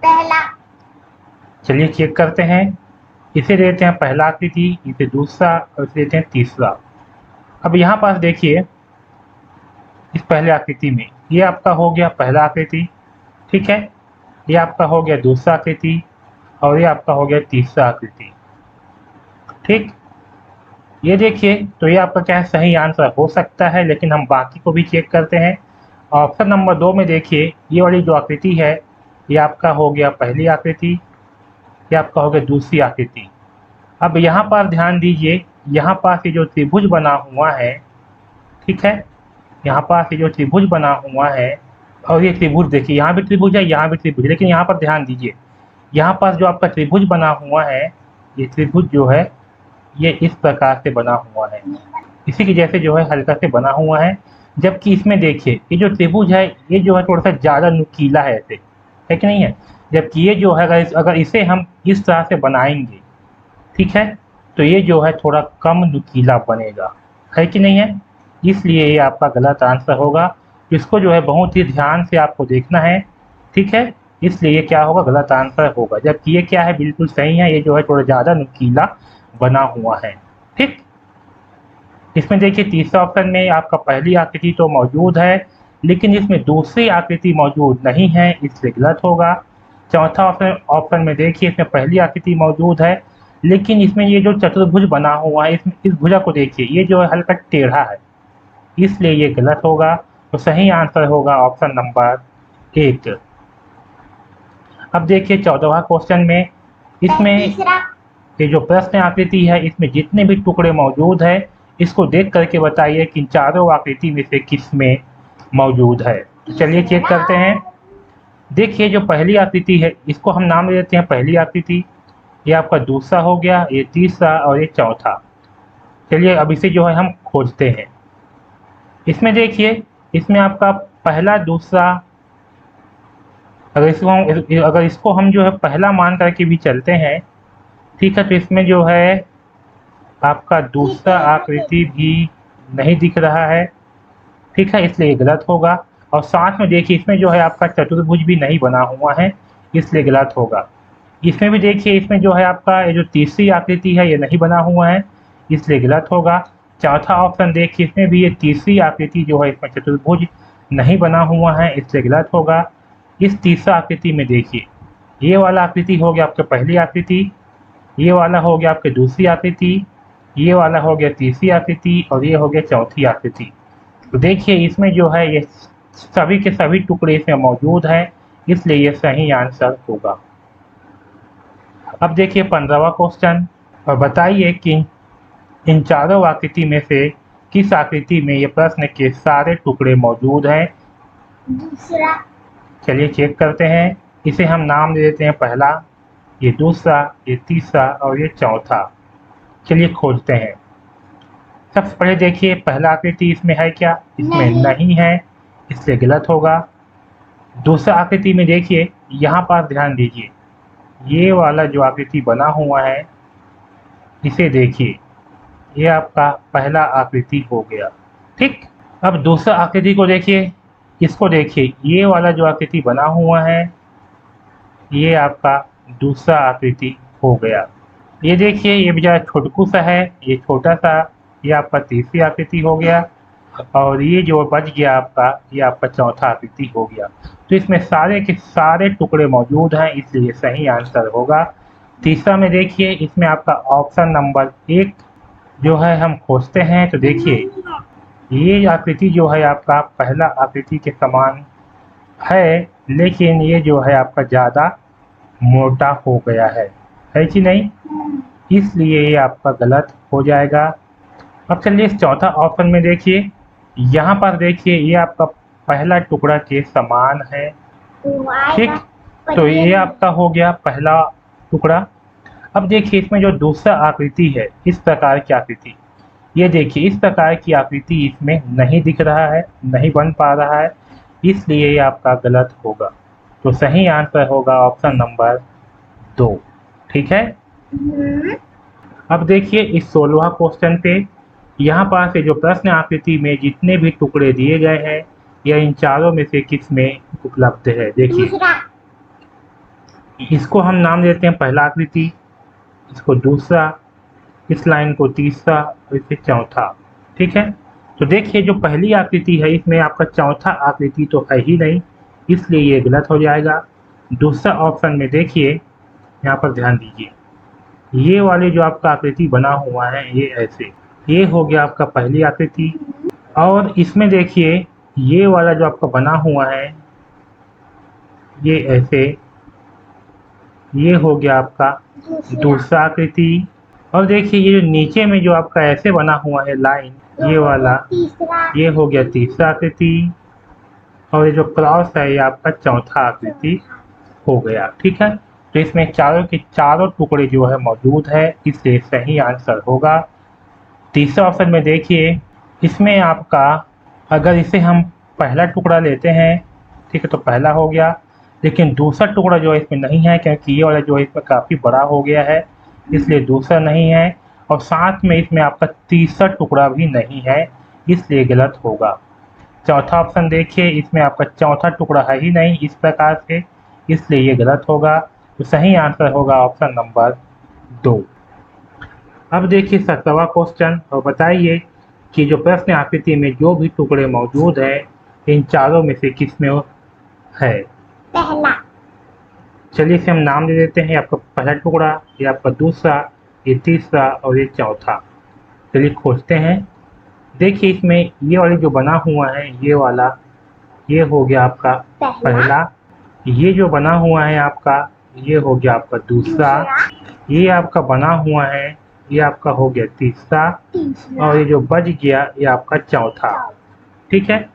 चलिए चेक करते हैं। इसे देते हैं पहला आकृति, इसे दूसरा और इसे देते हैं तीसरा। अब यहाँ पास देखिए इस पहले आकृति में ये आपका हो गया पहला आकृति, ठीक है, ये आपका हो गया दूसरा आकृति और ये आपका हो गया तीसरा आकृति, ठीक। ये देखिए तो ये आपका क्या है सही आंसर हो सकता है, लेकिन हम बाकी को भी चेक करते हैं। ऑप्शन नंबर 2 में देखिए ये वाली जो आकृति है ये आपका हो गया पहली आकृति, ये आपका हो गया दूसरी आकृति। अब यहाँ पर ध्यान दीजिए, यहाँ पास ये जो त्रिभुज बना हुआ है, ठीक है, यहाँ पास ये जो त्रिभुज बना हुआ है, और ये त्रिभुज देखिए यहाँ भी त्रिभुज है यहाँ भी त्रिभुज, लेकिन यहाँ पर ध्यान दीजिए यहाँ पास जो आपका त्रिभुज बना हुआ है ये त्रिभुज जो है ये इस प्रकार से बना हुआ है, इसी की जैसे जो है हल्का से बना हुआ है। जबकि इसमें देखिए ये जो त्रिभुज है ये जो है थोड़ा सा ज़्यादा नुकीला है, ऐसे है कि नहीं है। जबकि ये जो है अगर इसे हम इस तरह से बनाएंगे, ठीक है, तो ये जो है थोड़ा कम नुकीला बनेगा, है कि नहीं है। इसलिए ये आपका गलत आंसर होगा। इसको जो है बहुत ही ध्यान से आपको देखना है, ठीक है, इसलिए ये क्या होगा गलत आंसर होगा। जबकि ये क्या है बिल्कुल सही है, ये जो है थोड़ा ज़्यादा नुकीला बना हुआ है, ठीक। इसमें देखिए तीसरा ऑप्शन में आपका पहली आकृति तो मौजूद है, लेकिन इसमें दूसरी आकृति मौजूद नहीं है, इसलिए गलत होगा। चौथा ऑप्शन में देखिए इसमें पहली आकृति मौजूद है, लेकिन इसमें ये जो चतुर्भुज बना हुआ है इसमें इस भुजा को देखिए ये जो है हल्का टेढ़ा है, इसलिए ये गलत होगा। तो सही आंसर होगा ऑप्शन नंबर 1। अब देखिए 14वां क्वेश्चन में, इसमें ये जो प्रश्न आकृति है इसमें जितने भी टुकड़े मौजूद है इसको देख करके बताइए कि चारों आकृति में से किस में मौजूद है। तो चलिए चेक करते हैं। देखिए जो पहली आकृति है इसको हम नाम दे देते हैं पहली आकृति, ये आपका दूसरा हो गया, ये तीसरा और ये चौथा। चलिए अब इसे जो है हम खोजते हैं। इसमें देखिए, इसमें आपका पहला दूसरा, अगर इसको हम जो है पहला मान करके भी चलते हैं, ठीक है, तो इसमें जो है आपका दूसरा आकृति भी नहीं दिख रहा है, ठीक है, इसलिए ये गलत होगा। और साथ में देखिए इसमें जो है आपका चतुर्भुज भी नहीं बना हुआ है, इसलिए गलत होगा। इसमें भी देखिए, इसमें जो है आपका ये जो तीसरी आकृति है ये नहीं बना हुआ है, इसलिए गलत होगा। चौथा ऑप्शन देखिए, इसमें भी ये तीसरी आकृति जो है इसमें चतुर्भुज नहीं बना हुआ है, इसलिए गलत होगा। इस तीसरा आकृति में देखिए, ये वाला आकृति हो गया आपका पहली आकृति, ये वाला हो गया आपके दूसरी आकृति, ये वाला हो गया तीसरी आकृति, और ये हो गया चौथी आकृति। तो देखिए इसमें जो है ये सभी के सभी टुकड़े इसमें मौजूद हैं, इसलिए ये सही आंसर होगा। अब देखिए 15वां क्वेश्चन, और बताइए कि इन चारों आकृति में से किस आकृति में ये प्रश्न के सारे टुकड़े मौजूद हैं। दूसरा। चलिए चेक करते हैं। इसे हम नाम दे देते हैं पहला, ये दूसरा, ये तीसरा और ये चौथा। चलिए खोजते हैं। सबसे पहले देखिए पहला आकृति इसमें है क्या, इसमें नहीं है, इसलिए गलत होगा। दूसरा आकृति में देखिए, यहाँ पर ध्यान दीजिए, ये वाला जो आकृति बना हुआ है इसे देखिए, ये आपका पहला आकृति हो गया, ठीक। अब दूसरा आकृति को देखिए, इसको देखिए, ये वाला जो आकृति बना हुआ है ये आपका दूसरा आकृति हो गया। ये देखिए, ये बेचारा छोटकू सा है, ये छोटा सा, ये आपका तीसरी आकृति हो गया, और ये जो बच गया आपका, ये आपका चौथा आकृति हो गया। तो इसमें सारे के सारे टुकड़े मौजूद हैं, इसलिए सही आंसर होगा। तीसरा में देखिए, इसमें आपका ऑप्शन नंबर 1 जो है हम खोजते हैं, तो देखिए ये आकृति जो है आपका पहला आकृति के समान है, लेकिन ये जो है आपका ज़्यादा मोटा हो गया है कि नहीं, इसलिए ये आपका गलत हो जाएगा। अब चलिए इस चौथा ऑप्शन में देखिए, यहाँ पर देखिए ये आपका पहला टुकड़ा के समान है, ठीक, तो ये आपका हो गया पहला टुकड़ा। अब देखिए इसमें जो दूसरा आकृति है, इस प्रकार की आकृति, ये देखिए इस प्रकार की आकृति इसमें नहीं दिख रहा है, नहीं बन पा रहा है, इसलिए ये आपका गलत होगा। तो सही आंसर होगा ऑप्शन नंबर 2, ठीक है। अब देखिए इस 16वां क्वेश्चन पे, यहाँ पर से जो प्रश्न आकृति में जितने भी टुकड़े दिए गए हैं यह इन चारों में से किस में उपलब्ध है। देखिए इसको हम नाम देते हैं पहला आकृति, इसको दूसरा, इस लाइन को तीसरा और इसे चौथा, ठीक है। तो देखिए जो पहली आकृति है इसमें आपका चौथा आकृति तो है ही नहीं, इसलिए ये गलत हो जाएगा। दूसरा ऑप्शन में देखिए, यहाँ पर ध्यान दीजिए, ये वाली जो आपका आकृति बना हुआ है ये ऐसे, ये हो गया आपका पहली आकृति, और इसमें देखिए ये वाला जो आपका बना हुआ है ये ऐसे, ये हो गया आपका दूसरा आकृति, और देखिए ये जो नीचे में जो आपका ऐसे बना हुआ है लाइन, ये वाला, ये हो गया तीसरा आकृति, और ये जो क्रॉस है ये आपका चौथा आकृति हो गया, ठीक है। तो इसमें चारों के चारों टुकड़े जो है मौजूद है, इसलिए सही आंसर होगा। तीसरा ऑप्शन में देखिए, इसमें आपका अगर इसे हम पहला टुकड़ा लेते हैं, ठीक है, तो पहला हो गया, लेकिन दूसरा टुकड़ा जो है इसमें नहीं है, क्योंकि ये वाला जो है इसमें काफ़ी बड़ा हो गया है, इसलिए दूसरा नहीं है, और साथ में इसमें आपका तीसरा टुकड़ा भी नहीं है, इसलिए गलत होगा। चौथा ऑप्शन देखिए, इसमें आपका चौथा टुकड़ा है ही नहीं इस प्रकार से, इसलिए ये गलत होगा। तो सही आंसर होगा ऑप्शन नंबर 2। अब देखिए 17वां क्वेश्चन, और बताइए कि जो प्रश्न आकृति में जो भी टुकड़े मौजूद हैं इन चारों में से किस में है। पहला। चलिए इसे हम नाम दे देते हैं, आपका पहला टुकड़ा, ये आपका दूसरा, ये तीसरा और ये चौथा। चलिए खोजते हैं। देखिए इसमें ये वाली जो बना हुआ है ये वाला, ये हो गया आपका पहला, ये जो बना हुआ है आपका ये हो गया आपका दूसरा, ये आपका बना हुआ है ये आपका हो गया तीसरा, और ये जो बच गया ये आपका चौथा, ठीक है।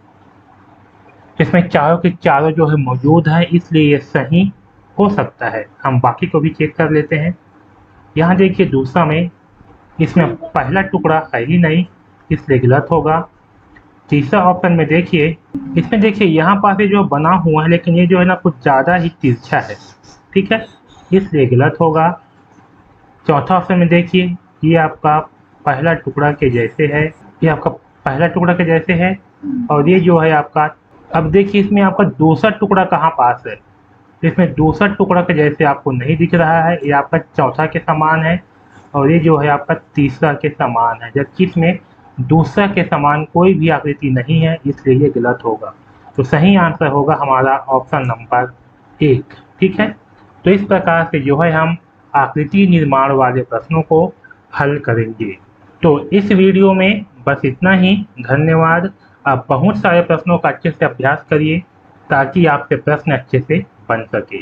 इसमें चारों के चारों जो है मौजूद है, इसलिए ये सही हो सकता है। हम बाकी को भी चेक कर लेते हैं। यहाँ देखिए दूसरा में इसमें पहला टुकड़ा है ही नहीं, इसलिए गलत होगा। तीसरा ऑप्शन में देखिए, इसमें देखिए यहाँ पास ये जो बना हुआ है, लेकिन ये जो है ना कुछ ज़्यादा ही तिरछा है, ठीक है, इसलिए गलत होगा। चौथा ऑप्शन में देखिए, ये आपका पहला टुकड़ा के जैसे है, ये आपका पहला टुकड़ा के जैसे है, और ये जो है आपका, अब देखिए इसमें आपका दूसरा टुकड़ा कहाँ पास है, इसमें दूसरा टुकड़ा के जैसे आपको नहीं दिख रहा है, ये आपका चौथा के समान है, और ये जो है आपका तीसरा के समान है, जबकि इसमें दूसरा के समान कोई भी आकृति नहीं है, इसलिए ये गलत होगा। तो सही आंसर होगा हमारा ऑप्शन नंबर 1, ठीक है। तो इस प्रकार से जो है हम आकृति निर्माण वाले प्रश्नों को हल करेंगे। तो इस वीडियो में बस इतना ही। धन्यवाद। आप बहुत सारे प्रश्नों का अच्छे से अभ्यास करिए ताकि आपके प्रश्न अच्छे से बन सके।